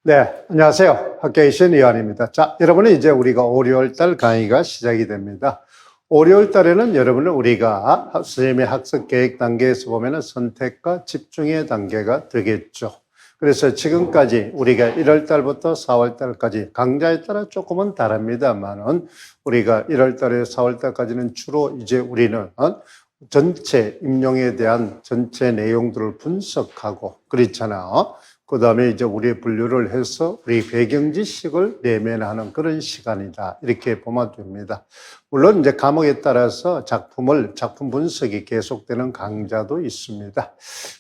네, 안녕하세요. 학교의 신의원입니다. 자, 여러분은 이제 우리가 5, 6월달 강의가 시작이 됩니다. 5, 6월달에는 여러분은 우리가 선생님의 학습 계획 단계에서 보면은 선택과 집중의 단계가 되겠죠. 그래서 지금까지 우리가 1월달부터 4월달까지 강좌에 따라 조금은 다릅니다만은 우리가 1월달에 4월달까지는 주로 이제 우리는 전체 임용에 대한 전체 내용들을 분석하고 그렇잖아. 그 다음에 이제 우리 분류를 해서 우리 배경 지식을 내면하는 그런 시간이다. 이렇게 보면 됩니다. 물론 이제 과목에 따라서 작품 분석이 계속되는 강좌도 있습니다.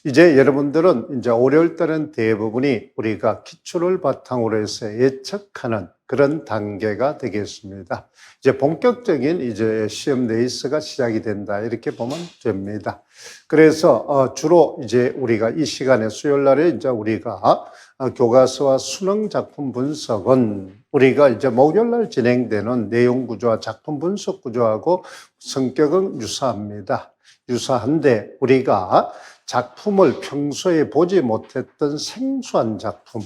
이제 여러분들은 이제 5, 6월달은 대부분이 우리가 기출을 바탕으로 해서 예측하는 그런 단계가 되겠습니다. 이제 본격적인 이제 시험 레이스가 시작이 된다. 이렇게 보면 됩니다. 그래서 주로 이제 우리가 이 시간에 수요일 날에 이제 우리가 교과서와 수능 작품 분석은 우리가 이제 목요일 날 진행되는 내용 구조와 작품 분석 구조하고 성격은 유사합니다. 유사한데 우리가 작품을 평소에 보지 못했던 생소한 작품,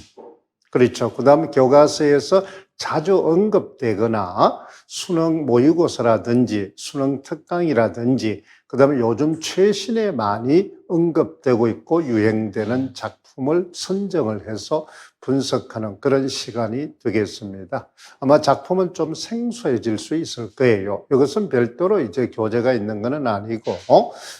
그렇죠. 그 다음에 교과서에서 자주 언급되거나 수능 모의고사라든지 수능 특강이라든지 그 다음에 요즘 최신에 많이 언급되고 있고 유행되는 작품을 선정을 해서 분석하는 그런 시간이 되겠습니다. 아마 작품은 좀 생소해질 수 있을 거예요. 이것은 별도로 이제 교재가 있는 것은 아니고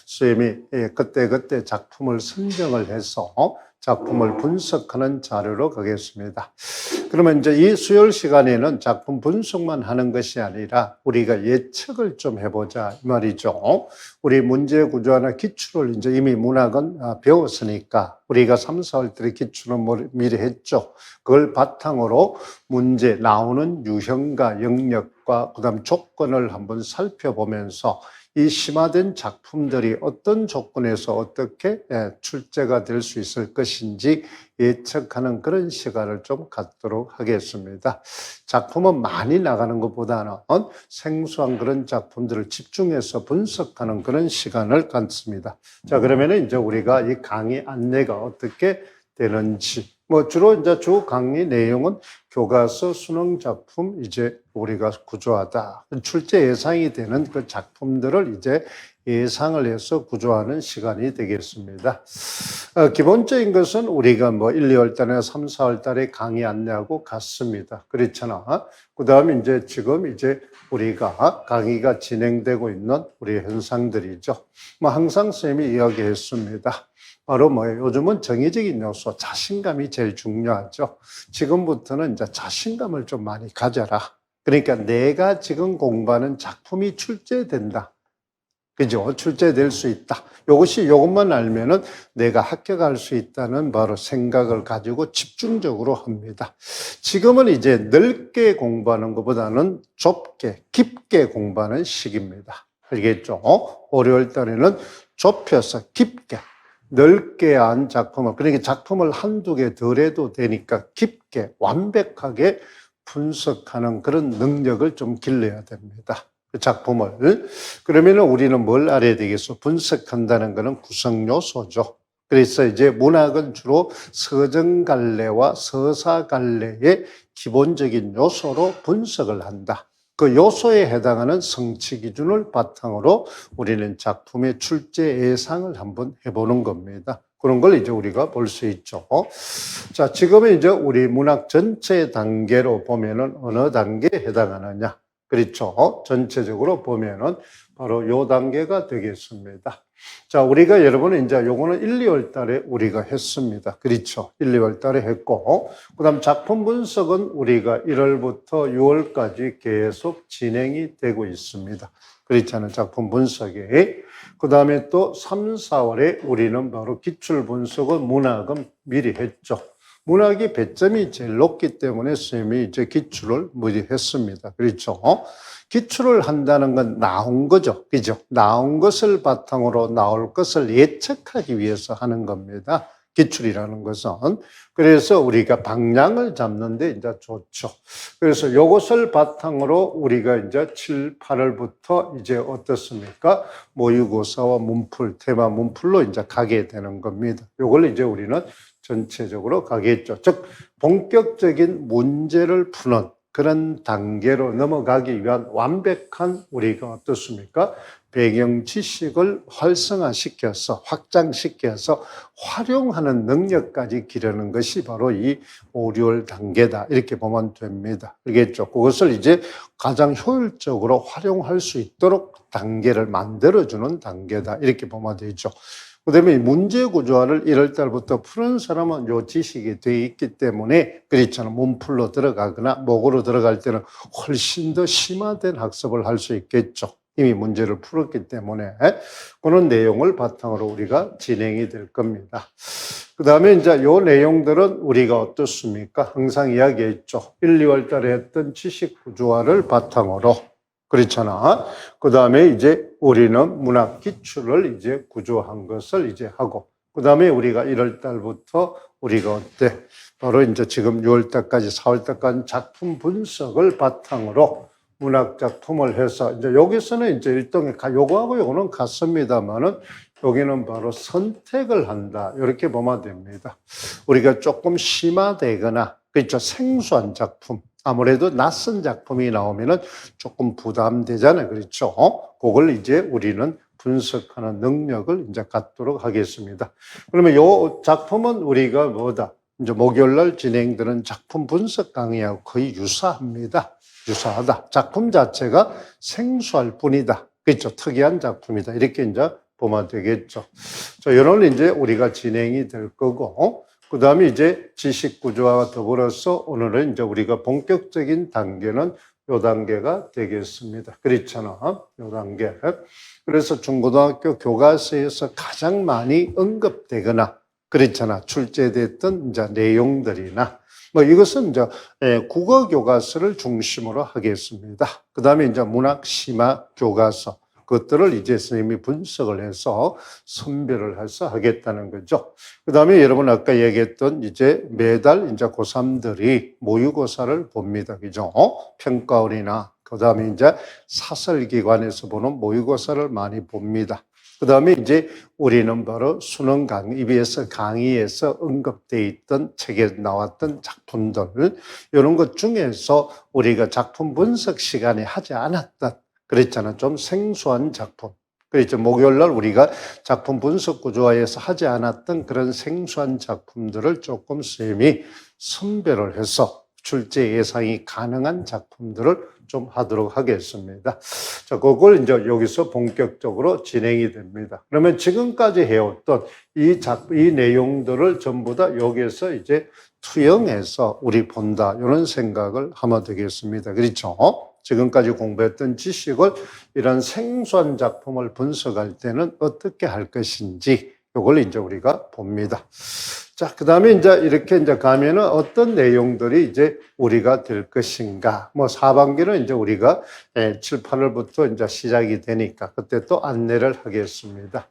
선생님이 그때 작품을 선정을 해서 작품을 분석하는 자료로 가겠습니다. 그러면 이제 이 수요일 시간에는 작품 분석만 하는 것이 아니라 우리가 예측을 좀 해보자 이 말이죠. 우리 문제 구조나 기출을 이제 이미 문학은 배웠으니까 우리가 3, 4월달에 기출은 미리 했죠. 그걸 바탕으로 문제 나오는 유형과 영역과 그다음 조건을 한번 살펴보면서 이 심화된 작품들이 어떤 조건에서 어떻게 출제가 될 수 있을 것인지 예측하는 그런 시간을 좀 갖도록 하겠습니다. 작품은 많이 나가는 것보다는 생소한 그런 작품들을 집중해서 분석하는 그런 시간을 갖습니다. 자, 그러면은 이제 우리가 이 강의 안내가 어떻게 되는지 주로 이제 주 강의 내용은 교과서 수능 작품 이제 우리가 구조하다. 출제 예상이 되는 그 작품들을 이제 예상을 해서 구조하는 시간이 되겠습니다. 기본적인 것은 우리가 1, 2월 달에 3, 4월 달에 강의 안내하고 같습니다. 그렇잖아. 그 다음에 이제 지금 이제 우리가 강의가 진행되고 있는 우리 현상들이죠. 항상 선생님이 이야기했습니다. 바로 요즘은 정의적인 요소, 자신감이 제일 중요하죠. 지금부터는 이제 자신감을 좀 많이 가져라. 그러니까 내가 지금 공부하는 작품이 출제된다. 그죠? 출제될 수 있다. 요것만 알면은 내가 합격할 수 있다는 바로 생각을 가지고 집중적으로 합니다. 지금은 이제 넓게 공부하는 것보다는 좁게, 깊게 공부하는 시기입니다. 알겠죠? 5, 6월 달에는 좁혀서 깊게, 넓게 한 작품을, 그러니까 작품을 한두 개 덜 해도 되니까 깊게, 완벽하게 분석하는 그런 능력을 좀 길러야 됩니다. 그 작품을. 그러면 우리는 뭘 알아야 되겠어? 분석한다는 것은 구성 요소죠. 그래서 이제 문학은 주로 서정갈래와 서사갈래의 기본적인 요소로 분석을 한다. 그 요소에 해당하는 성취 기준을 바탕으로 우리는 작품의 출제 예상을 한번 해보는 겁니다. 그런 걸 이제 우리가 볼 수 있죠. 자, 지금은 이제 우리 문학 전체 단계로 보면은 어느 단계에 해당하느냐. 그렇죠. 전체적으로 보면은 바로 요 단계가 되겠습니다. 자, 우리가 여러분은 이제 요거는 1, 2월 달에 우리가 했습니다. 그렇죠. 1, 2월 달에 했고, 그 다음 작품 분석은 우리가 1월부터 6월까지 계속 진행이 되고 있습니다. 그렇잖아요. 작품 분석이. 그 다음에 또 3, 4월에 우리는 바로 기출 분석은 문학은 미리 했죠. 문학이 배점이 제일 높기 때문에 선생님이 이제 기출을 미리 했습니다. 그렇죠. 기출을 한다는 건 나온 거죠. 그죠? 나온 것을 바탕으로 나올 것을 예측하기 위해서 하는 겁니다. 기출이라는 것은. 그래서 우리가 방향을 잡는데 이제 좋죠. 그래서 이것을 바탕으로 우리가 이제 7, 8월부터 이제 어떻습니까? 모의고사와 문풀, 테마 문풀로 이제 가게 되는 겁니다. 이걸 이제 우리는 전체적으로 가겠죠. 즉 본격적인 문제를 푸는 그런 단계로 넘어가기 위한 완벽한 우리가 어떻습니까? 배경 지식을 활성화시켜서 확장시켜서 활용하는 능력까지 기르는 것이 바로 이 5, 6월 단계다. 이렇게 보면 됩니다. 알겠죠? 그것을 이제 가장 효율적으로 활용할 수 있도록 단계를 만들어주는 단계다. 이렇게 보면 되죠. 그 다음에 문제 구조화를 1월 달부터 푸는 사람은 요 지식이 돼 있기 때문에 그렇잖아. 문풀로 들어가거나 목으로 들어갈 때는 훨씬 더 심화된 학습을 할 수 있겠죠. 이미 문제를 풀었기 때문에 그런 내용을 바탕으로 우리가 진행이 될 겁니다. 그 다음에 이제 요 내용들은 우리가 어떻습니까? 항상 이야기했죠. 1, 2월 달에 했던 지식 구조화를 바탕으로 그렇잖아. 그 다음에 이제 우리는 문학 기출을 이제 구조한 것을 이제 하고, 그 다음에 우리가 1월 달부터 우리가 어때? 바로 이제 지금 6월 달까지, 4월 달까지 작품 분석을 바탕으로 문학 작품을 해서, 이제 여기서는 이제 일종의 요거하고 요거는 같습니다만은 여기는 바로 선택을 한다. 이렇게 보면 됩니다. 우리가 조금 심화되거나, 그렇죠. 생소한 작품. 아무래도 낯선 작품이 나오면은 조금 부담되잖아요. 그렇죠? 그걸 이제 우리는 분석하는 능력을 이제 갖도록 하겠습니다. 그러면 요 작품은 우리가 뭐다? 이제 목요일 날 진행되는 작품 분석 강의하고 거의 유사합니다. 유사하다. 작품 자체가 생소할 뿐이다. 그렇죠? 특이한 작품이다. 이렇게 이제 보면 되겠죠. 자, 이런 이제 우리가 진행이 될 거고, 그 다음에 이제 지식 구조와 더불어서 오늘은 이제 우리가 본격적인 단계는 요 단계가 되겠습니다. 그렇잖아. 요 단계. 그래서 중고등학교 교과서에서 가장 많이 언급되거나 그렇잖아. 출제됐던 이제 내용들이나 뭐 이것은 이제 국어 교과서를 중심으로 하겠습니다. 그 다음에 이제 문학 심화 교과서. 그것들을 이제 선생님이 분석을 해서 선별을 해서 하겠다는 거죠. 그 다음에 여러분 아까 얘기했던 이제 매달 이제 고3들이 모의고사를 봅니다. 그죠? 평가원이나 그 다음에 이제 사설기관에서 보는 모의고사를 많이 봅니다. 그 다음에 이제 우리는 바로 수능 강의, EBS 강의에서 언급되어 있던 책에 나왔던 작품들, 이런 것 중에서 우리가 작품 분석 시간에 하지 않았던 그랬잖아. 좀 생소한 작품. 그랬죠. 목요일 날 우리가 작품 분석 구조화에서 하지 않았던 그런 생소한 작품들을 조금 선생님이 선별을 해서 출제 예상이 가능한 작품들을 좀 하도록 하겠습니다. 자, 그걸 이제 여기서 본격적으로 진행이 됩니다. 그러면 지금까지 해왔던 이 내용들을 전부 다 여기에서 이제 투영해서 우리 본다. 이런 생각을 하면 되겠습니다. 그렇죠? 지금까지 공부했던 지식을 이런 생소한 작품을 분석할 때는 어떻게 할 것인지 이걸 이제 우리가 봅니다. 자, 그 다음에 이제 이렇게 이제 가면은 어떤 내용들이 이제 우리가 될 것인가. 뭐 4반기는 이제 우리가 7, 8월부터 이제 시작이 되니까 그때 또 안내를 하겠습니다.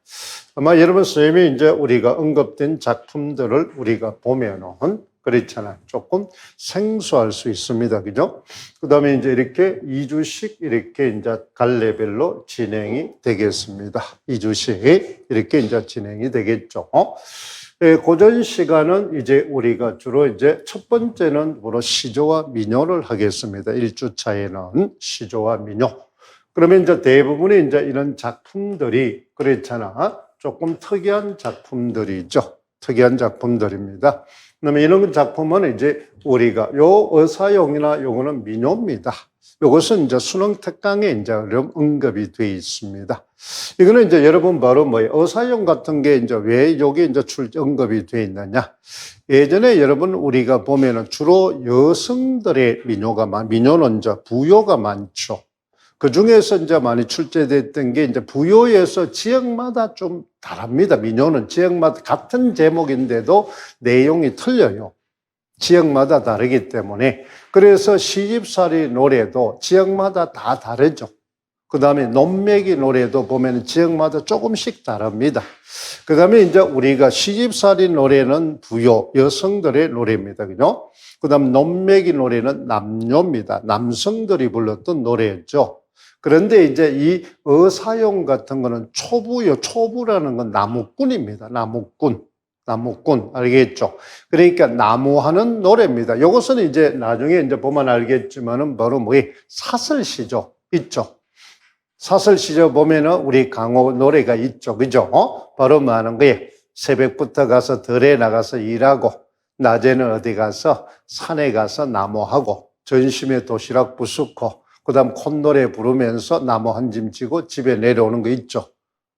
아마 여러분 선생님이 이제 우리가 언급된 작품들을 우리가 보면은 그렇잖아요. 조금 생소할 수 있습니다. 그죠? 그 다음에 이제 이렇게 2주씩 이렇게 이제 갈 레벨로 진행이 되겠습니다. 2주씩 이렇게 이제 진행이 되겠죠. 고전 시간은 이제 우리가 주로 이제 첫 번째는 바로 시조와 민요를 하겠습니다. 1주차에는 시조와 민요. 그러면 이제 대부분의 이제 이런 작품들이 그렇잖아. 조금 특이한 작품들이죠. 특이한 작품들입니다. 그러면 이런 작품은 이제 우리가 요 어사용이나 요거는 민요입니다. 요것은 이제 수능 특강에 이제 언급이 되어 있습니다. 이거는 이제 여러분 바로 어사용 같은 게 이제 왜 여기 이제 언급이 되어 있느냐. 예전에 여러분 우리가 보면은 주로 여성들의 민요는 이제 부요가 많죠. 그 중에서 이제 많이 출제됐던 게 이제 부요에서 지역마다 좀 다릅니다. 민요는 지역마다 같은 제목인데도 내용이 틀려요. 지역마다 다르기 때문에. 그래서 시집살이 노래도 지역마다 다 다르죠. 그 다음에 논매기 노래도 보면 지역마다 조금씩 다릅니다. 그 다음에 이제 우리가 시집살이 노래는 부요, 여성들의 노래입니다. 그죠? 그 다음 논매기 노래는 남녀입니다. 남성들이 불렀던 노래였죠. 그런데 이제 이 어사용 같은 거는 초부요, 초부라는 건 나무꾼입니다. 나무꾼. 나무꾼, 알겠죠? 그러니까 나무하는 노래입니다. 이것은 이제 나중에 이제 보면 알겠지만은 바로 뭐예요? 사슬시조 있죠? 사슬시조 보면은 우리 강호 노래가 있죠. 그죠? 바로 뭐 하는 거예요? 새벽부터 가서 들에 나가서 일하고, 낮에는 어디 가서 산에 가서 나무하고, 점심에 도시락 부수고, 그 다음 콧노래 부르면서 나무 한 짐 지고 집에 내려오는 거 있죠.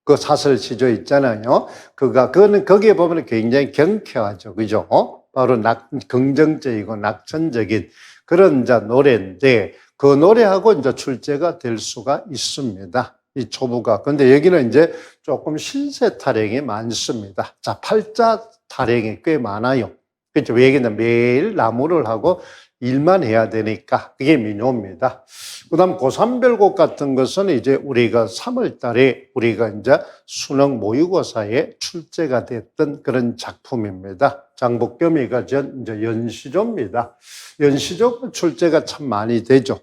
그 사슬시조 있잖아요. 그거는 거기에 보면 굉장히 경쾌하죠. 그죠? 바로 긍정적이고 낙천적인 그런 이제 노래인데, 그 노래하고 이제 출제가 될 수가 있습니다. 이 초부가. 근데 여기는 이제 조금 신세 타령이 많습니다. 자, 팔자 타령이 꽤 많아요. 그렇죠. 왜 얘기는 매일 나무를 하고 일만 해야 되니까 그게 민요입니다. 그 다음 고삼별곡 같은 것은 이제 우리가 3월 달에 우리가 이제 수능 모의고사에 출제가 됐던 그런 작품입니다. 장복겸이가 전 이제 연시조입니다. 연시조 출제가 참 많이 되죠.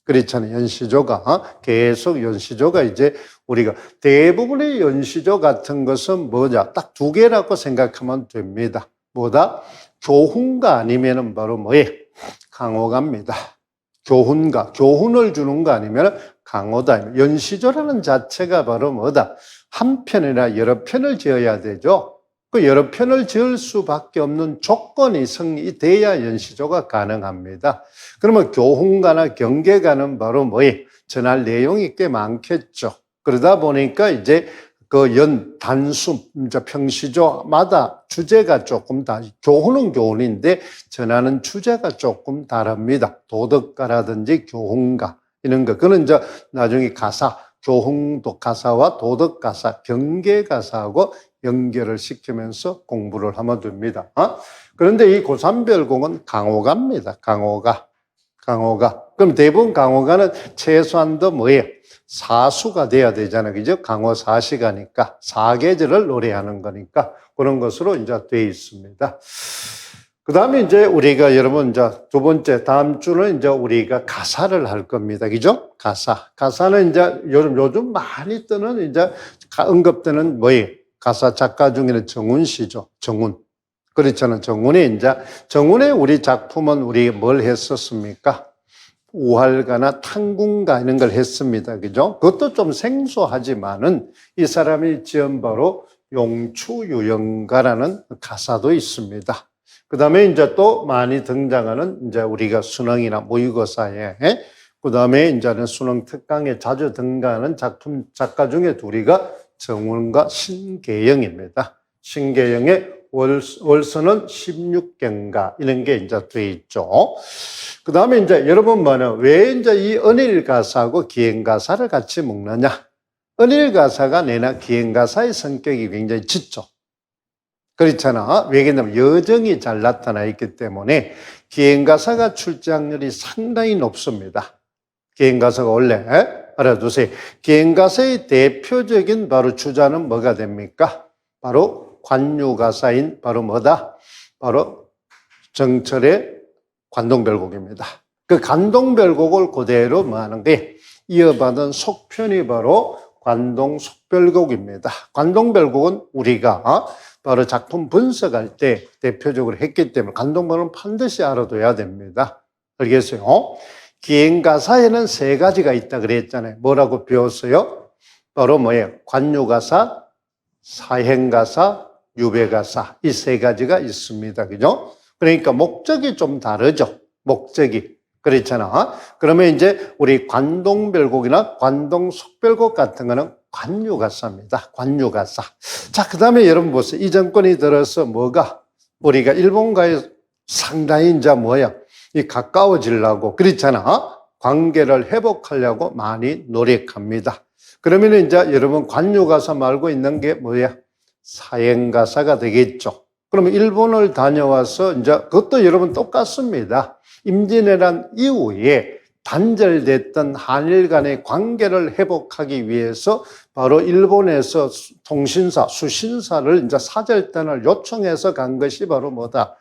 그렇잖아요. 연시조가 계속 연시조가 이제 우리가 대부분의 연시조 같은 것은 뭐냐? 딱 두 개라고 생각하면 됩니다. 뭐다? 교훈가 아니면은 바로 뭐예요? 강호가입니다. 교훈가, 교훈을 주는 거 아니면 강호다. 연시조라는 자체가 바로 뭐다? 한 편이나 여러 편을 지어야 되죠. 그 여러 편을 지을 수밖에 없는 조건이 성립돼야 연시조가 가능합니다. 그러면 교훈가나 경계가는 바로 뭐예요? 전할 내용이 꽤 많겠죠. 그러다 보니까 이제 그 단수, 평시조마다 주제가 조금 교훈은 교훈인데 전하는 주제가 조금 다릅니다. 도덕가라든지 교훈가, 이런 거. 그는 이제 나중에 가사, 교훈도 가사와 도덕가사, 경계가사하고 연결을 시키면서 공부를 하면 됩니다. 그런데 이 고삼별공은 강호가입니다. 강호가. 그럼 대부분 강호가는 최소한도 뭐예요? 사수가 돼야 되잖아요. 그죠? 강호 사시가니까, 사계절을 노래하는 거니까 그런 것으로 이제 되어 있습니다. 그 다음에 이제 우리가 여러분 이제 두 번째, 다음 주는 이제 우리가 가사를 할 겁니다. 그죠? 가사는 이제 요즘 많이 뜨는 이제 언급되는 뭐예요? 가사 작가 중에는 정운 씨죠. 정운. 그렇잖아요. 정운의 우리 작품은 우리 뭘 했었습니까? 우활가나 탕궁가 이런 걸 했습니다. 그죠? 그것도 좀 생소하지만은 이 사람이 지은 바로 용추유영가라는 가사도 있습니다. 그 다음에 이제 또 많이 등장하는 이제 우리가 수능이나 모의고사에, 그 다음에 이제는 수능 특강에 자주 등장하는 작가 중에 둘이가 정운과 신계영입니다. 신계영의 월서는 16경가 이런 게 이제 돼 있죠. 그 다음에 이제 여러분 왜 이제 이 언일가사하고 기행가사를 같이 묶느냐? 언일가사가 내나 기행가사의 성격이 굉장히 짙죠. 그렇잖아. 왜냐하면 여정이 잘 나타나 있기 때문에 기행가사가 출제확률이 상당히 높습니다. 기행가사가 원래 알아두세요. 기행가사의 대표적인 바로 주자는 뭐가 됩니까? 바로 관유가사인 바로 뭐다? 바로 정철의 관동별곡입니다. 그 관동별곡을 그대로 뭐 하는 게 이어받은 속편이 바로 관동속별곡입니다. 관동별곡은 우리가 바로 작품 분석할 때 대표적으로 했기 때문에 관동별은 반드시 알아둬야 됩니다. 알겠어요? 기행가사에는 세 가지가 있다 그랬잖아요. 뭐라고 배웠어요? 바로 뭐예요? 관유가사, 사행가사, 유배가사 이 세 가지가 있습니다. 그죠? 그러니까 목적이 좀 다르죠. 목적이. 그렇잖아. 그러면 이제 우리 관동별곡이나 관동속별곡 같은 거는 관유가사입니다. 관유가사. 자, 그 다음에 여러분 보세요. 이 정권이 들어서 뭐가 우리가 일본과의 상당히 이제 이 가까워지려고 그렇잖아. 관계를 회복하려고 많이 노력합니다. 그러면 이제 여러분 관유가사 말고 있는 게 뭐야? 사행가사가 되겠죠. 그러면 일본을 다녀와서 이제 그것도 여러분 똑같습니다. 임진왜란 이후에 단절됐던 한일 간의 관계를 회복하기 위해서 바로 일본에서 수신사를 이제 사절단을 요청해서 간 것이 바로 뭐다?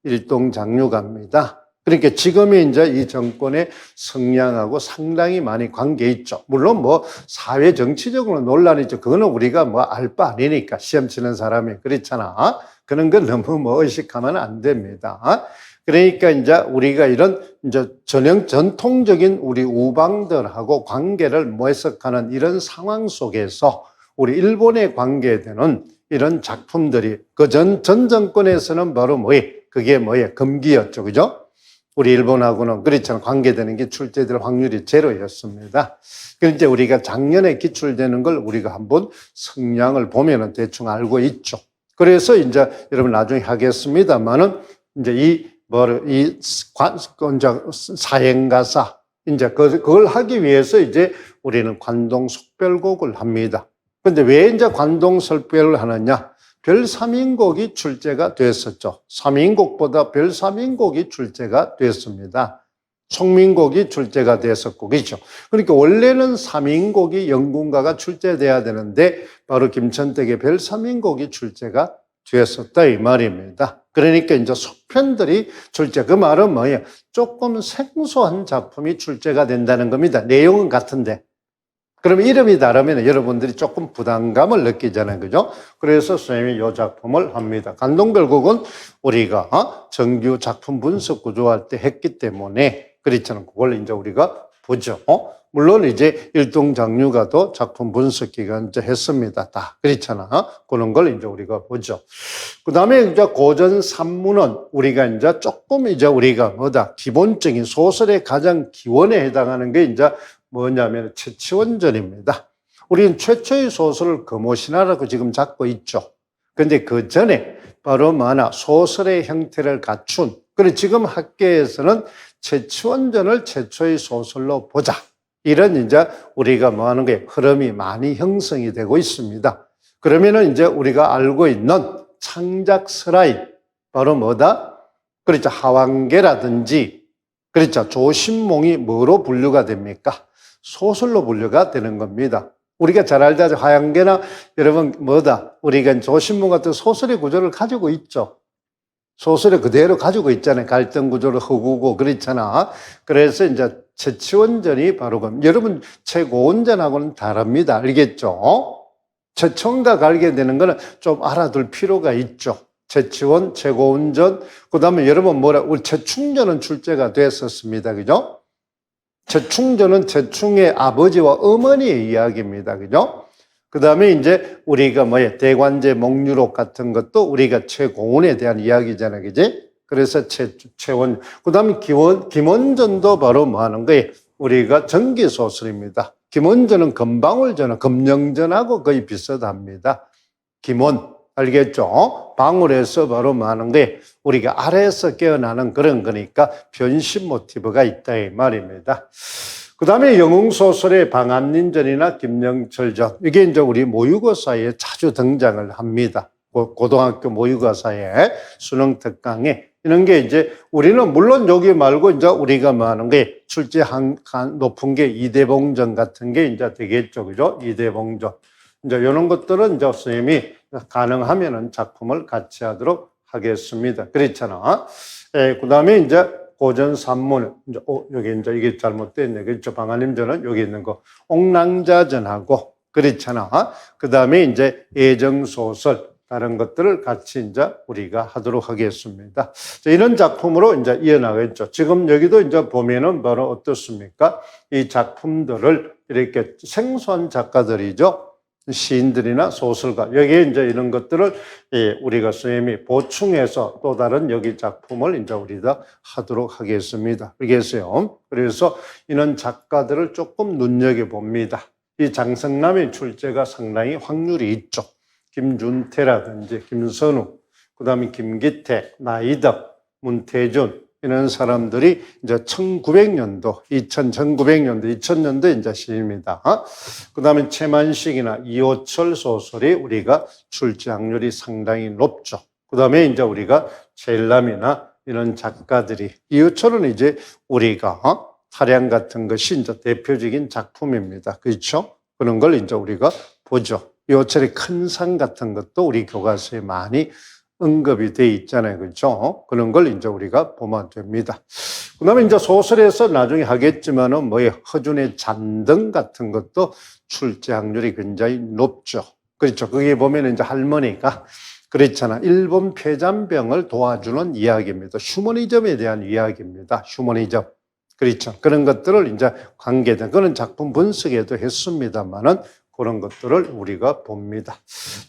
일동장류가입니다. 그러니까 지금의 이제 이 정권의 성향하고 상당히 많이 관계 있죠. 물론 뭐 사회 정치적으로 논란이 있죠. 그거는 우리가 뭐 알 바 아니니까 시험 치는 사람이 그렇잖아. 그런 걸 너무 뭐 의식하면 안 됩니다. 그러니까 이제 우리가 이런 이제 전통적인 우리 우방들하고 관계를 모색하는 이런 상황 속에서 우리 일본에 관계되는 이런 작품들이 그 전 정권에서는 바로 그게 금기였죠. 그죠? 우리 일본하고는 그렇잖아. 관계되는 게 출제될 확률이 제로였습니다. 그런데 우리가 작년에 기출되는 걸 우리가 한번 성향을 보면은 대충 알고 있죠. 그래서 이제 여러분 나중에 하겠습니다만은 이제 사행가사 이제 그걸 하기 위해서 이제 우리는 관동 속별곡을 합니다. 근데 왜 이제 관동 속별을 하느냐? 별 3인곡이 출제가 됐었죠. 3인곡보다 별 3인곡이 출제가 됐습니다. 송민곡이 출제가 됐었고, 그렇죠. 그러니까 원래는 3인곡이 영군가가 출제돼야 되는데 바로 김천택의 별 3인곡이 출제가 되었었다 이 말입니다. 그러니까 이제 속편들이 출제, 그 말은 뭐예요? 조금 생소한 작품이 출제가 된다는 겁니다. 내용은 같은데. 그러면 이름이 다르면 여러분들이 조금 부담감을 느끼잖아요. 그죠? 그래서 선생님이 이 작품을 합니다. 관동별곡은 우리가 정규 작품 분석 구조할 때 했기 때문에 그렇잖아요. 그걸 이제 우리가 보죠. 물론 이제 일동장류가도 작품 분석 기간 이제 했습니다. 다. 그렇잖아. 그런 걸 이제 우리가 보죠. 그 다음에 이제 고전 산문은 우리가 이제 조금 이제 우리가 기본적인 소설의 가장 기원에 해당하는 게 이제 뭐냐면 최치원전입니다. 우리는 최초의 소설을 금오신화라고 지금 잡고 있죠. 그런데 그 전에 바로 소설의 형태를 갖춘, 그리고 지금 학계에서는 최치원전을 최초의 소설로 보자. 이런 이제 우리가 하는 게 흐름이 많이 형성이 되고 있습니다. 그러면은 이제 우리가 알고 있는 창작스라이, 바로 그렇죠. 하완계라든지, 그렇죠. 조신몽이 뭐로 분류가 됩니까? 소설로 분류가 되는 겁니다. 우리가 잘 알다시피 하얀계나 여러분 우리가 조신몽 같은 소설의 구조를 가지고 있죠. 소설을 그대로 가지고 있잖아요. 갈등 구조를 허구고 그렇잖아. 그래서 이제 최치원전이 바로 여러분 최고원전하고는 다릅니다. 알겠죠? 최총각 알게 되는 거는 좀 알아둘 필요가 있죠. 최치원, 최고원전, 그 다음에 여러분 우리 최충전은 출제가 됐었습니다. 그죠? 최충전은 최충의 아버지와 어머니의 이야기입니다. 그죠? 그 다음에 이제 우리가 대관제 목유록 같은 것도 우리가 최고원에 대한 이야기잖아요. 그지? 그래서 최원. 그 다음에 김원전도 바로 하는 거예요? 우리가 전기소설입니다. 김원전은 금방울전, 금영전하고 거의 비슷합니다. 김원. 알겠죠? 방울에서 바로 하는 게 우리가 아래에서 깨어나는 그런 거니까 변신 모티브가 있다 이 말입니다. 그 다음에 영웅소설의 방한린전이나 김영철전, 이게 이제 우리 모의고사에 자주 등장을 합니다. 고등학교 모의고사에 수능 특강에 이런 게 이제 우리는 물론 여기 말고 이제 우리가 하는 게 출제 높은 게 이대봉전 같은 게 이제 되겠죠. 그죠? 이대봉전. 이제 이런 것들은 이제 선생님이 가능하면은 작품을 같이 하도록 하겠습니다. 그렇잖아. 그 다음에 이제 고전 산문, 여기 이제 이게 잘못됐네. 그렇죠. 방한림전은 여기 있는 거. 옥랑자전하고, 그렇잖아. 그 다음에 이제 애정소설, 다른 것들을 같이 이제 우리가 하도록 하겠습니다. 이런 작품으로 이제 이어나가겠죠. 지금 여기도 이제 보면은 바로 어떻습니까? 이 작품들을 이렇게 생소한 작가들이죠. 시인들이나 소설가, 여기에 이제 이런 것들을 우리가 선생님이 보충해서 또 다른 여기 작품을 이제 우리가 하도록 하겠습니다. 알겠어요? 그래서 이런 작가들을 조금 눈여겨봅니다. 이 장성남의 출제가 상당히 확률이 있죠. 김준태라든지 김선우, 그 다음에 김기태, 나이덕, 문태준, 이런 사람들이 이제 1900년도, 2000년도 이제 시입니다. 그 다음에 최만식이나 이호철 소설이 우리가 출제 확률이 상당히 높죠. 그 다음에 이제 우리가 제일남이나 이런 작가들이, 이호철은 이제 우리가 타량 같은 것이 이제 대표적인 작품입니다. 그렇죠? 그런 걸 이제 우리가 보죠. 이호철의 큰 산 같은 것도 우리 교과서에 많이 언급이 돼 있잖아요. 그렇죠? 그런 걸 이제 우리가 보면 됩니다. 그 다음에 이제 소설에서 나중에 하겠지만은 뭐 허준의 잔등 같은 것도 출제 확률이 굉장히 높죠. 그렇죠. 거기에 보면 이제 할머니가 그렇잖아. 일본 폐잔병을 도와주는 이야기입니다. 휴머니즘에 대한 이야기입니다. 휴머니즘. 그렇죠. 그런 것들을 이제 관계된 그런 작품 분석에도 했습니다만은 그런 것들을 우리가 봅니다.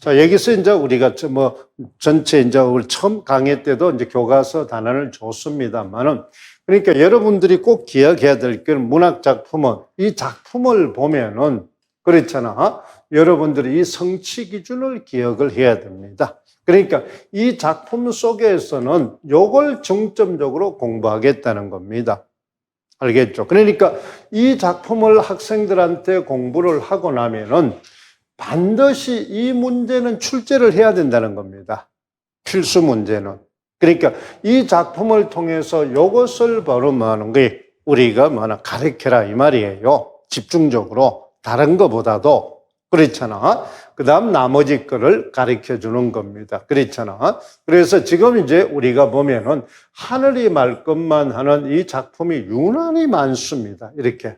자, 여기서 이제 우리가 뭐 전체 이제 우리 처음 강의 때도 이제 교과서 단원을 줬습니다만은 그러니까 여러분들이 꼭 기억해야 될 건 문학 작품은 이 작품을 보면은 그렇잖아. 여러분들이 이 성취 기준을 기억을 해야 됩니다. 그러니까 이 작품 속에서는 요걸 중점적으로 공부하겠다는 겁니다. 알겠죠? 그러니까 이 작품을 학생들한테 공부를 하고 나면은 반드시 이 문제는 출제를 해야 된다는 겁니다. 필수 문제는. 그러니까 이 작품을 통해서 이것을 바로 뭐하는 게 우리가 가르쳐라 이 말이에요. 집중적으로. 다른 것보다도. 그렇잖아. 그 다음 나머지 거를 가르쳐 주는 겁니다. 그렇잖아. 그래서 지금 이제 우리가 보면은 하늘이 말 것만 하는 이 작품이 유난히 많습니다. 이렇게.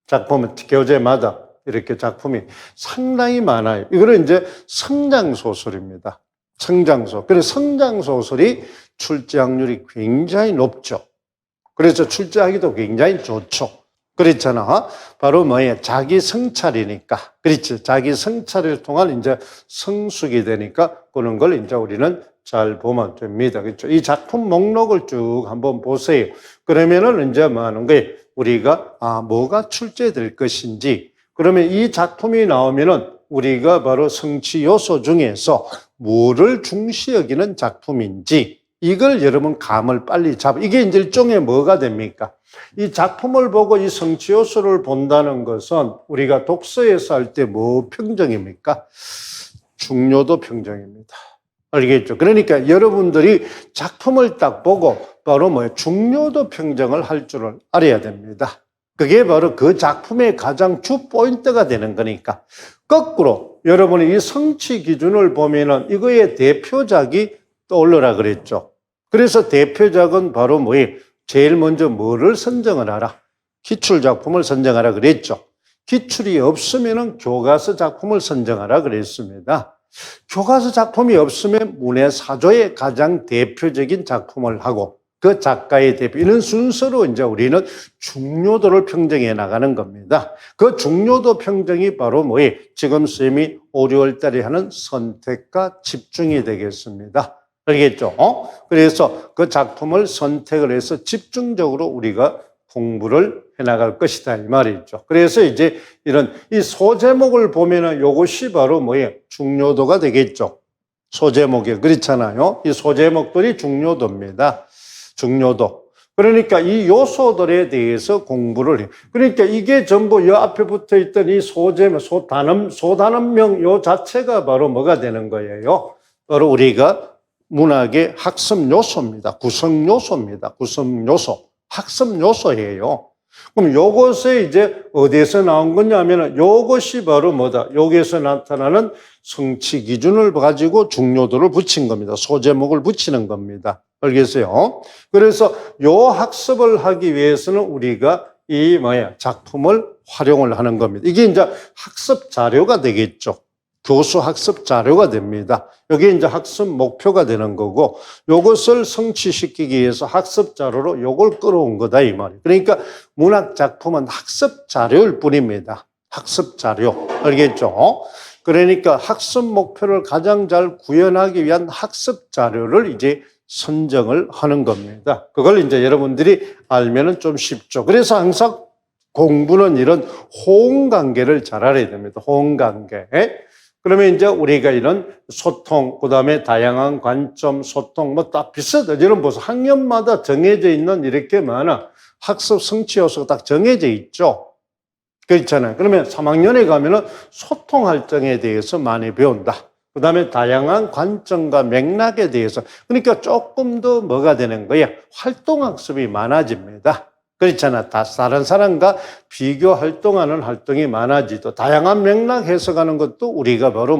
작품은 교재마다 이렇게 작품이 상당히 많아요. 이거는 이제 성장소설입니다. 성장소설. 그래서 성장소설이 출제 확률이 굉장히 높죠. 그래서 출제하기도 굉장히 좋죠. 그렇잖아. 바로 뭐예요? 자기 성찰이니까. 그렇지. 자기 성찰을 통한 이제 성숙이 되니까 그런 걸 이제 우리는 잘 보면 됩니다. 그렇죠. 이 작품 목록을 쭉 한번 보세요. 그러면은 이제 뭐 하는 거예요? 우리가, 뭐가 출제될 것인지. 그러면 이 작품이 나오면은 우리가 바로 성취 요소 중에서 뭐를 중시 여기는 작품인지 이걸 여러분 감을 빨리 잡아. 이게 이제 일종의 뭐가 됩니까? 이 작품을 보고 이 성취 요소를 본다는 것은 우리가 독서에서 할 때 뭐 평정입니까? 중요도 평정입니다. 알겠죠? 그러니까 여러분들이 작품을 딱 보고 바로 중요도 평정을 할 줄을 알아야 됩니다. 그게 바로 그 작품의 가장 주 포인트가 되는 거니까. 거꾸로 여러분이 이 성취 기준을 보면은 이거의 대표작이 떠올르라 그랬죠. 그래서 대표작은 바로 제일 먼저 뭐를 선정을 하라? 기출작품을 선정하라 그랬죠. 기출이 없으면은 교과서 작품을 선정하라 그랬습니다. 교과서 작품이 없으면 문해사조의 가장 대표적인 작품을 하고 그 작가의 대표, 이런 순서로 이제 우리는 중요도를 평정해 나가는 겁니다. 그 중요도 평정이 바로 지금 쌤이 5, 6월 달에 하는 선택과 집중이 되겠습니다. 알겠죠? 그래서 그 작품을 선택을 해서 집중적으로 우리가 공부를 해 나갈 것이다 이 말이죠. 그래서 이제 이런 이 소제목을 보면은 이것이 바로 중요도가 되겠죠. 소제목이 그렇잖아요. 이 소제목들이 중요도입니다. 중요도. 그러니까 이 요소들에 대해서 공부를 해요. 그러니까 이게 전부 이 앞에 붙어 있던 이 소제목, 소단원명 요 자체가 바로 뭐가 되는 거예요? 바로 우리가 문학의 학습 요소입니다. 구성 요소입니다. 구성 요소. 학습 요소예요. 그럼 요것에 이제 어디에서 나온 거냐면은 요것이 바로 뭐다? 여기에서 나타나는 성취 기준을 가지고 중요도를 붙인 겁니다. 소제목을 붙이는 겁니다. 알겠어요? 그래서 요 학습을 하기 위해서는 우리가 이 작품을 활용을 하는 겁니다. 이게 이제 학습 자료가 되겠죠. 교수 학습 자료가 됩니다. 여기 이제 학습 목표가 되는 거고, 요것을 성취시키기 위해서 학습 자료로 요걸 끌어온 거다, 이 말이에요. 그러니까 문학 작품은 학습 자료일 뿐입니다. 학습 자료. 알겠죠? 그러니까 학습 목표를 가장 잘 구현하기 위한 학습 자료를 이제 선정을 하는 겁니다. 그걸 이제 여러분들이 알면은 좀 쉽죠. 그래서 항상 공부는 이런 호응 관계를 잘 알아야 됩니다. 호응 관계. 그러면 이제 우리가 이런 소통, 그 다음에 다양한 관점, 소통, 다 비슷하죠. 이런 벌써 학년마다 정해져 있는 이렇게 많아. 학습 성취 요소가 딱 정해져 있죠. 그렇잖아요. 그러면 3학년에 가면은 소통 활동에 대해서 많이 배운다. 그 다음에 다양한 관점과 맥락에 대해서. 그러니까 조금 더 뭐가 되는 거야? 활동 학습이 많아집니다. 그렇잖아. 다른 사람과 비교 활동하는 활동이 많아지도 다양한 맥락 해석하는 것도 우리가 바로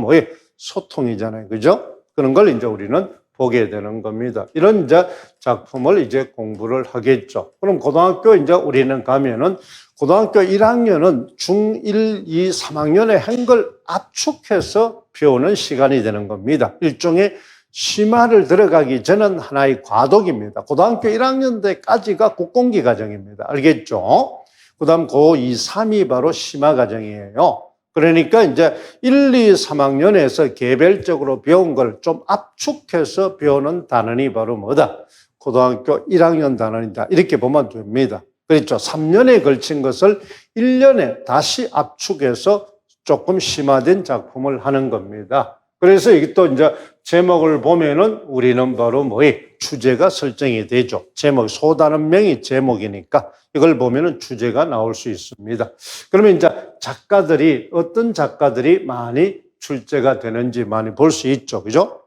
소통이잖아요. 그죠? 그런 걸 이제 우리는 보게 되는 겁니다. 이런 이제 작품을 이제 공부를 하겠죠. 그럼 고등학교 이제 우리는 가면은 고등학교 1학년은 중1, 2, 3학년에 한 걸 압축해서 배우는 시간이 되는 겁니다. 일종의 심화를 들어가기 전은 하나의 과독입니다. 고등학교 1학년 때까지가 국공기 과정입니다. 알겠죠? 그 다음 고2, 3이 바로 심화 과정이에요. 그러니까 이제 1, 2, 3학년에서 개별적으로 배운 걸 좀 압축해서 배우는 단원이 바로 뭐다? 고등학교 1학년 단원이다. 이렇게 보면 됩니다. 그렇죠. 3년에 걸친 것을 1년에 다시 압축해서 조금 심화된 작품을 하는 겁니다. 그래서 이게 또 이제 제목을 보면은 우리는 바로 뭐에 주제가 설정이 되죠. 제목, 소단원명이 제목이니까 이걸 보면은 주제가 나올 수 있습니다. 그러면 이제 작가들이, 어떤 작가들이 많이 출제가 되는지 많이 볼 수 있죠. 그죠?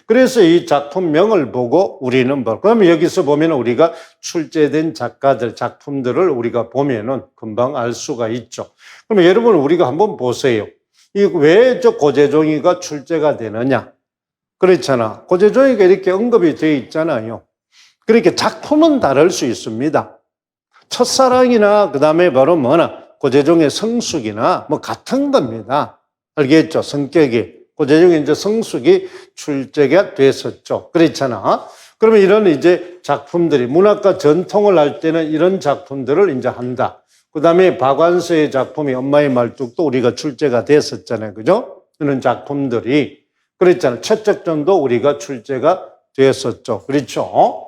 그래서 이 작품명을 보고 우리는 그러면 여기서 보면 우리가 출제된 작가들, 작품들을 우리가 보면은 금방 알 수가 있죠. 그러면 여러분 우리가 한번 보세요. 왜 저 고재종이가 출제가 되느냐? 그렇잖아. 고재종이가 이렇게 언급이 되어 있잖아요. 그렇게 작품은 다를 수 있습니다. 첫사랑이나 그 다음에 바로 뭐나 고재종의 성숙이나 뭐 같은 겁니다. 알겠죠? 성격이. 고재종의 이제 성숙이 출제가 됐었죠. 그렇잖아. 그러면 이런 이제 작품들이 문학과 전통을 할 때는 이런 작품들을 이제 한다. 그 다음에 박완서의 작품이 엄마의 말뚝도 우리가 출제가 됐었잖아요. 그죠? 이런 작품들이. 그랬잖아요. 최적전도 우리가 출제가 됐었죠. 그렇죠?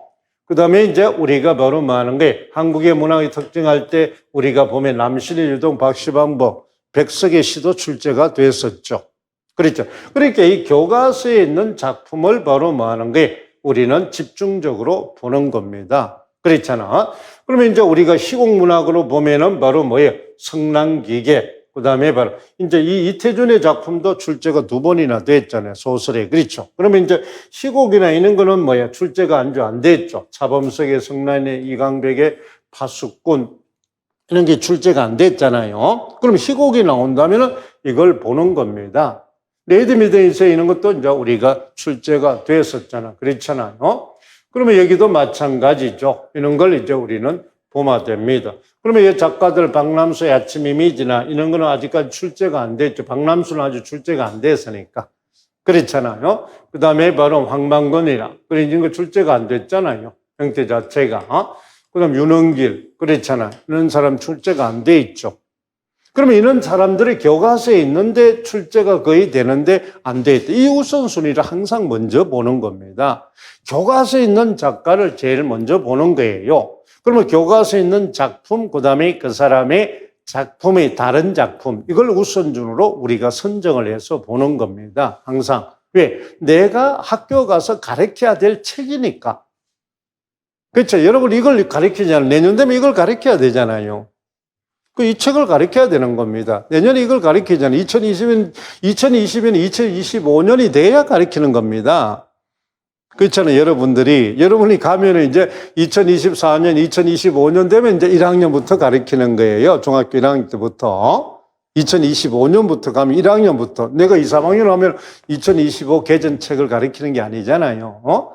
그 다음에 이제 우리가 바로 말하는 게 한국의 문학의 특징할 때 우리가 보면 남신의 유동, 박시방법, 백석의 시도 출제가 됐었죠. 그렇죠. 그러니까 이 교과서에 있는 작품을 바로 말하는 게 우리는 집중적으로 보는 겁니다. 그렇잖아. 그러면 이제 우리가 시국문학으로 보면은 바로 뭐예요? 성난기계. 그 다음에 바로 이제 이 이태준의 작품도 출제가 2번이나 됐잖아요. 소설에. 그렇죠. 그러면 이제 시국이나 이런 거는 뭐야? 출제가 안 됐죠. 차범석의 성난의 이강백의 파수꾼. 이런 게 출제가 안 됐잖아요. 그럼 시국이 나온다면은 이걸 보는 겁니다. 레이드미드에서 이런 것도 이제 우리가 출제가 됐었잖아. 그렇잖아요. 그러면 여기도 마찬가지죠. 이런 걸 이제 우리는 보면 됩니다. 그러면 이 작가들 박남수의 아침 이미지나 이런 거는 아직까지 출제가 안 됐죠. 박남수는 아주 출제가 안 됐으니까. 그렇잖아요. 그 다음에 바로 황만건이라. 이런 거 출제가 안 됐잖아요. 형태 자체가. 그 다음 윤은길. 그렇잖아요. 이런 사람 출제가 안 돼 있죠. 그러면 이런 사람들이 교과서에 있는데 출제가 거의 되는데 안 돼 있다. 이 우선순위를 항상 먼저 보는 겁니다. 교과서에 있는 작가를 제일 먼저 보는 거예요. 그러면 교과서에 있는 작품, 그 다음에 그 사람의 작품의 다른 작품, 이걸 우선순위로 우리가 선정을 해서 보는 겁니다. 항상. 왜? 내가 학교 가서 가르쳐야 될 책이니까. 그렇죠. 여러분 이걸 가르치잖아요. 내년 되면 이걸 가르쳐야 되잖아요. 이 책을 가르쳐야 되는 겁니다. 내년에 이걸 가르치잖아요. 2020년, 2025년이 돼야 가르치는 겁니다. 그렇잖아요. 여러분이 가면은 이제 2024년, 2025년 되면 이제 1학년부터 가르치는 거예요. 중학교 1학년 때부터. 2025년부터 가면 1학년부터. 내가 2, 3학년 하면 2025 개전책을 가르치는 게 아니잖아요.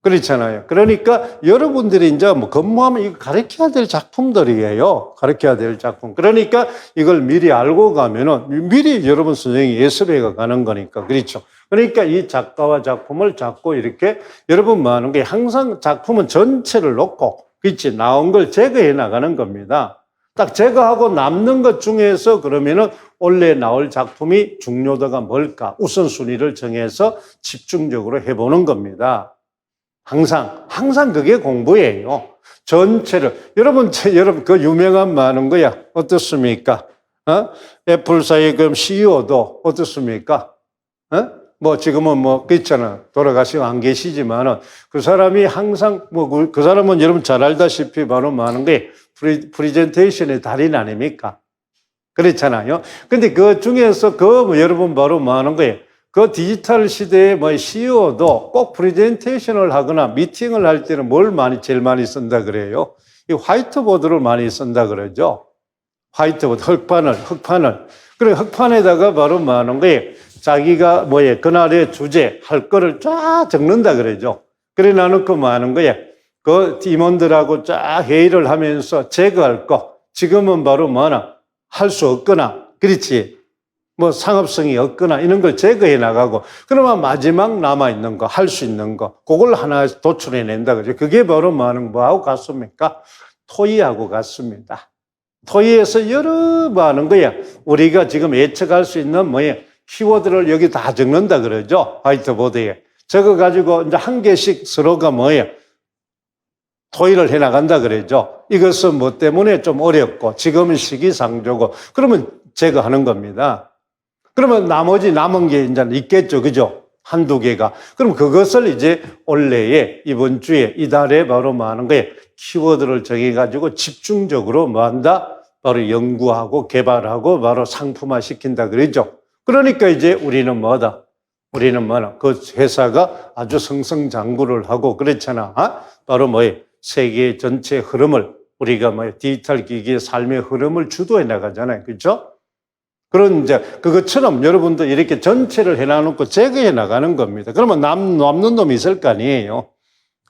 그렇잖아요. 그러니까 여러분들이 이제 뭐 근무하면 이거 가르쳐야 될 작품들이에요. 가르쳐야 될 작품. 그러니까 이걸 미리 알고 가면은 미리 여러분 선생님이 예습해 가는 거니까. 그렇죠. 그러니까 이 작가와 작품을 자꾸 이렇게 여러분 뭐 하는 게 항상 작품은 전체를 놓고 그렇지. 나온 걸 제거해 나가는 겁니다. 딱 제거하고 남는 것 중에서 그러면은 원래 나올 작품이 중요도가 뭘까? 우선순위를 정해서 집중적으로 해보는 겁니다. 항상 그게 공부예요. 전체를. 여러분, 그 유명한 많은 거야. 어떻습니까? 애플사의 그 CEO도 어떻습니까? 뭐 지금은 뭐 그렇잖아. 돌아가시고 안 계시지만은 그 사람이 항상 그 사람은 여러분 잘 알다시피 바로 많은 게 프리젠테이션의 달인 아닙니까? 그렇잖아요. 근데 그 중에서 여러분 바로 많은 거예요. 그 디지털 시대의 뭐 CEO도 꼭 프레젠테이션을 하거나 미팅을 할 때는 제일 많이 쓴다 그래요? 이 화이트보드를 많이 쓴다 그러죠? 화이트보드, 흑판을. 그리고 흑판에다가 바로 많은 거에 자기가 그날의 주제, 할 거를 쫙 적는다 그러죠. 그래 놔놓고 뭐 하는 거야? 그 팀원들하고 쫙 회의를 하면서 제거할 거. 지금은 바로 뭐나? 할 수 없거나, 그렇지? 뭐 상업성이 없거나 이런 걸 제거해 나가고, 그러면 마지막 남아있는 거, 할 수 있는 거, 그걸 하나 도출해 낸다 그러죠. 그게 바로 뭐하고 같습니까? 토의하고 같습니다. 토의에서 여러 뭐 하는 거야. 우리가 지금 예측할 수 있는 키워드를 여기 다 적는다 그러죠. 화이트보드에. 저거 가지고 이제 한 개씩 서로가 토의를 해 나간다 그러죠. 이것은 뭐 때문에 좀 어렵고 지금은 시기상조고 그러면 제거하는 겁니다. 그러면 나머지 남은 게 이제 있겠죠. 그죠? 한두 개가. 그럼 그것을 이제 올해에 이번 주에 이달에 바로 뭐 하는 거예요? 키워드를 정해가지고 집중적으로 뭐 한다? 바로 연구하고 개발하고 바로 상품화 시킨다 그러죠. 그러니까 이제 우리는 뭐다? 우리는 뭐나? 그 회사가 아주 승승장구를 하고 그렇잖아. 바로 세계 전체 흐름을 우리가 디지털 기기의 삶의 흐름을 주도해 나가잖아요. 그렇죠? 그런 이제 그것처럼 여러분도 이렇게 전체를 해놔놓고 제거해 나가는 겁니다. 그러면 남는 놈이 있을 거 아니에요.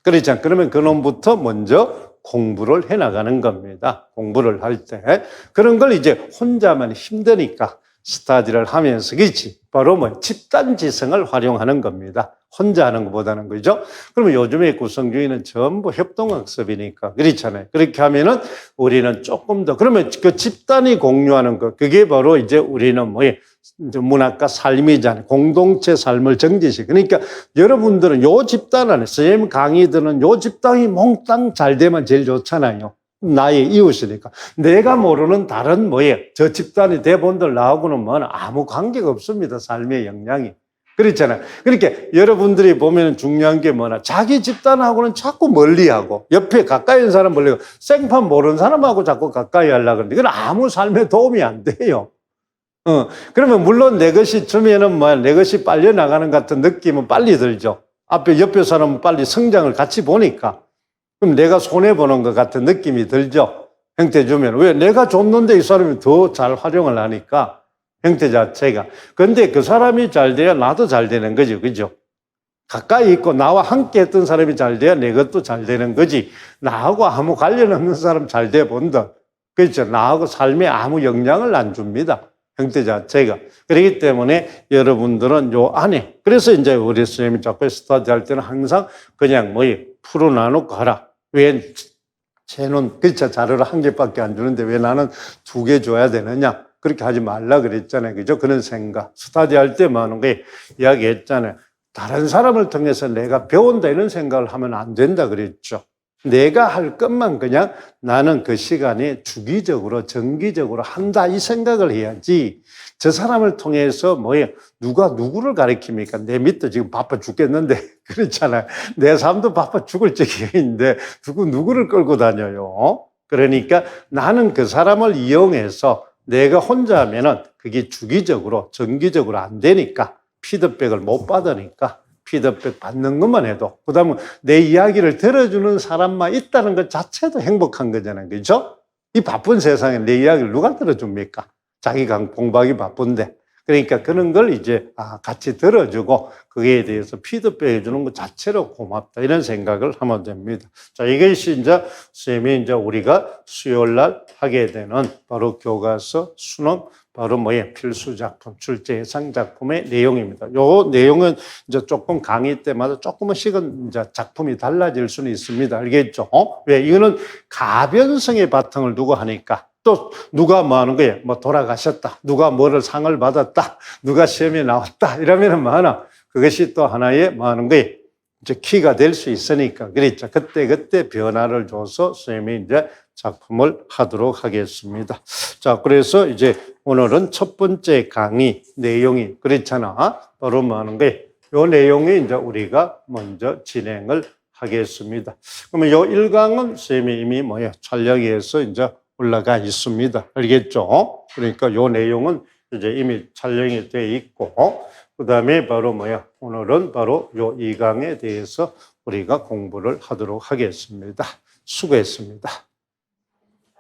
그렇잖아요. 그러면 그 놈부터 먼저 공부를 해 나가는 겁니다. 공부를 할 때. 그런 걸 이제 혼자만 힘드니까 스타디를 하면서, 그렇지? 바로 집단지성을 활용하는 겁니다. 혼자 하는 것보다는, 그죠? 그러면 요즘에 구성주의는 전부 협동학습이니까, 그렇잖아요. 그렇게 하면은 우리는 조금 더, 그러면 그 집단이 공유하는 것, 그게 바로 이제 우리는 문학과 삶이잖아요. 공동체 삶을 정지시. 그러니까 여러분들은 요 집단 안에, 선생님 강의들은 요 집단이 몽땅 잘 되면 제일 좋잖아요. 나의 이웃이니까. 내가 모르는 다른 저 집단의 대본들 나하고는 아무 관계가 없습니다. 삶의 영향이. 그렇잖아요. 그러니까 여러분들이 보면 중요한 게 자기 집단하고는 자꾸 멀리하고, 옆에 가까이 있는 사람 멀리하고, 생판 모르는 사람하고 자꾸 가까이 하려고 그러는데, 그건 아무 삶에 도움이 안 돼요. 그러면 물론 내 것이 주면은 내 것이 빨려 나가는 같은 느낌은 빨리 들죠. 옆에 사람은 빨리 성장을 같이 보니까. 그럼 내가 손해보는 것 같은 느낌이 들죠. 형태 주면. 왜? 내가 줬는데 이 사람이 더 잘 활용을 하니까. 형태 자체가. 근데 그 사람이 잘 돼야 나도 잘 되는 거죠. 그죠? 가까이 있고 나와 함께 했던 사람이 잘 돼야 내 것도 잘 되는 거지. 나하고 아무 관련 없는 사람 잘 돼 본다. 그렇죠? 나하고 삶에 아무 영향을 안 줍니다. 형태 자체가. 그렇기 때문에 여러분들은 요 안에. 그래서 이제 우리 선생님이 자꾸 스타디 할 때는 항상 그냥 풀어놔놓고 하라. 왜 쟤는 그렇죠. 자료를 한 개밖에 안 주는데 왜 나는 두 개 줘야 되느냐. 그렇게 하지 말라 그랬잖아요. 그죠? 그런 생각. 스타디 할 때 많은 게 이야기했잖아요. 다른 사람을 통해서 내가 배운다 이런 생각을 하면 안 된다 그랬죠. 내가 할 것만 그냥 나는 그 시간에 주기적으로 정기적으로 한다 이 생각을 해야지. 저 사람을 통해서 누가 누구를 가르칩니까? 내 밑에 지금 바빠 죽겠는데 그렇잖아요. 내 삶도 바빠 죽을 적인데 누구를 끌고 다녀요? 그러니까 나는 그 사람을 이용해서 내가 혼자 하면은 그게 주기적으로 정기적으로 안 되니까 피드백을 못 받으니까 피드백 받는 것만 해도 그다음에 내 이야기를 들어주는 사람만 있다는 것 자체도 행복한 거잖아요. 그렇죠? 이 바쁜 세상에 내 이야기를 누가 들어줍니까? 자기가 공부하기 바쁜데. 그러니까 그런 걸 이제 같이 들어주고 그에 대해서 피드백해 주는 것 자체로 고맙다 이런 생각을 하면 됩니다. 자, 이것이 이제 선생님이 이제 우리가 수요일 날 하게 되는 바로 교과서 수능 바로 필수 작품, 출제 예상 작품의 내용입니다. 요 내용은 이제 조금 강의 때마다 조금씩은 이제 작품이 달라질 수는 있습니다. 알겠죠? 왜? 이거는 가변성의 바탕을 두고 하니까. 또 누가 뭐 하는 거예요? 돌아가셨다. 누가 뭐를 상을 받았다. 누가 시험에 나왔다. 이러면은 그것이 또 하나의 뭐 하는 거예요? 이제 키가 될 수 있으니까. 그랬죠. 그때 변화를 줘서 선생님이 이제 작품을 하도록 하겠습니다. 자, 그래서 이제 오늘은 첫 번째 강의 내용이 그렇잖아. 바로 뭐 하는 거예요? 요 내용이 이제 우리가 먼저 진행을 하겠습니다. 그러면 요 1강은 선생님이 이미 촬영해서 이제 올라가 있습니다. 알겠죠? 그러니까 요 내용은 이제 이미 촬영이 돼 있고, 그 다음에 바로 오늘은 바로 요 2강에 대해서 우리가 공부를 하도록 하겠습니다. 수고했습니다.